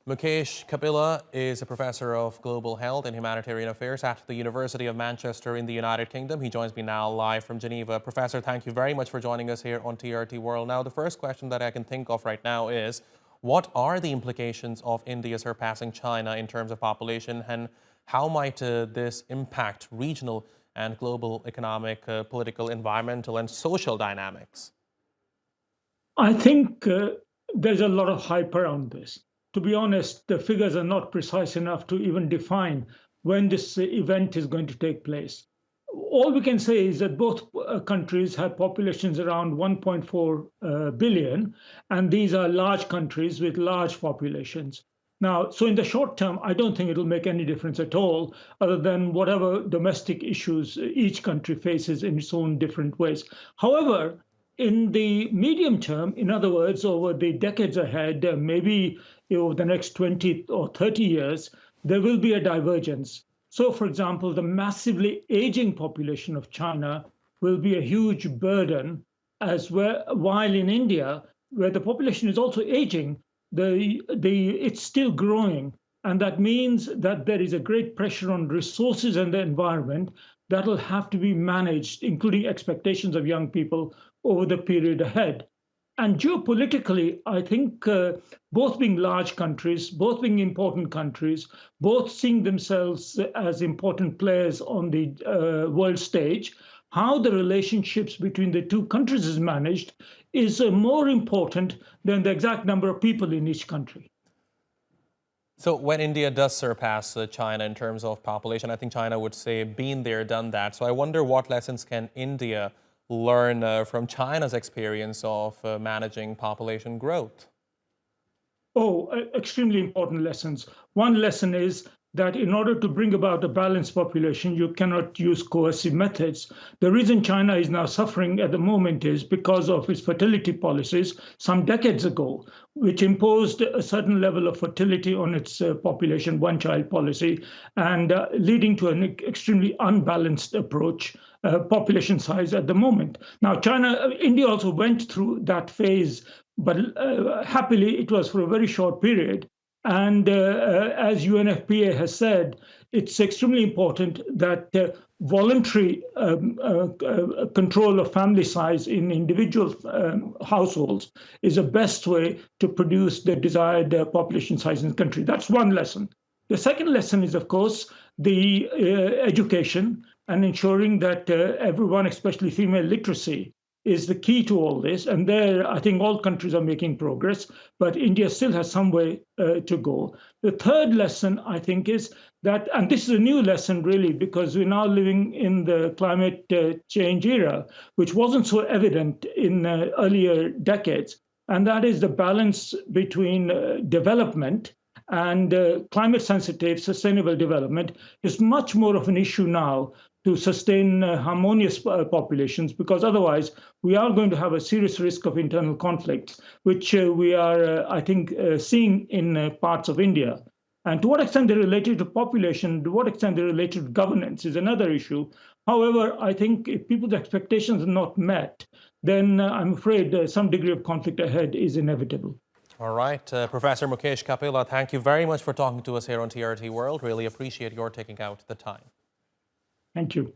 Mukesh Kapila is a professor of global health and humanitarian affairs at the University of Manchester in the United Kingdom. He joins me now live from Geneva. Professor, thank you very much for joining us here on TRT World. Now, the first question that I can think of right now is, what are the implications of India surpassing China in terms of population, and how might this impact regional and global economic, political, environmental and social dynamics? I think there's a lot of hype around this. To be honest, the figures are not precise enough to even define when this event is going to take place. All we can say is that both countries have populations around 1.4 billion, and these are large countries with large populations. Now, so in the short term, I don't think it'll make any difference at all, other than whatever domestic issues each country faces in its own different ways. However, in the medium term, in other words, over the decades ahead, maybe over the next 20 or 30 years, there will be a divergence. So, for example, the massively aging population of China will be a huge burden, as well, while in India, where the population is also aging, it's still growing. And that means that there is a great pressure on resources and the environment that will have to be managed, including expectations of young people over the period ahead. And geopolitically, I think both being large countries, both being important countries, both seeing themselves as important players on the world stage, how the relationships between the two countries is managed is more important than the exact number of people in each country. So when India does surpass China in terms of population, I think China would say, been there, done that. So I wonder, what lessons can India learn from China's experience of managing population growth? Oh, extremely important lessons. One lesson is that in order to bring about a balanced population, you cannot use coercive methods. The reason China is now suffering at the moment is because of its fertility policies some decades ago, which imposed a certain level of fertility on its population, one-child policy, and leading to an extremely unbalanced approach, population size at the moment. Now, India also went through that phase, but happily, it was for a very short period. And as UNFPA has said, it's extremely important that voluntary control of family size in individual households is the best way to produce the desired population size in the country. That's one lesson. The second lesson is, of course, the education and ensuring that everyone, especially female literacy, is the key to all this. And there, I think all countries are making progress, but India still has some way to go. The third lesson, I think, is that, and this is a new lesson really, because we're now living in the climate change era, which wasn't so evident in earlier decades. And that is the balance between development and climate sensitive, sustainable development is much more of an issue now to sustain harmonious populations, because otherwise we are going to have a serious risk of internal conflicts, which we are, I think, seeing in parts of India. And to what extent they're related to population, to what extent they're related to governance is another issue. However, I think if people's expectations are not met, then I'm afraid some degree of conflict ahead is inevitable. All right, Professor Mukesh Kapila, thank you very much for talking to us here on TRT World. Really appreciate your taking out the time. Thank you.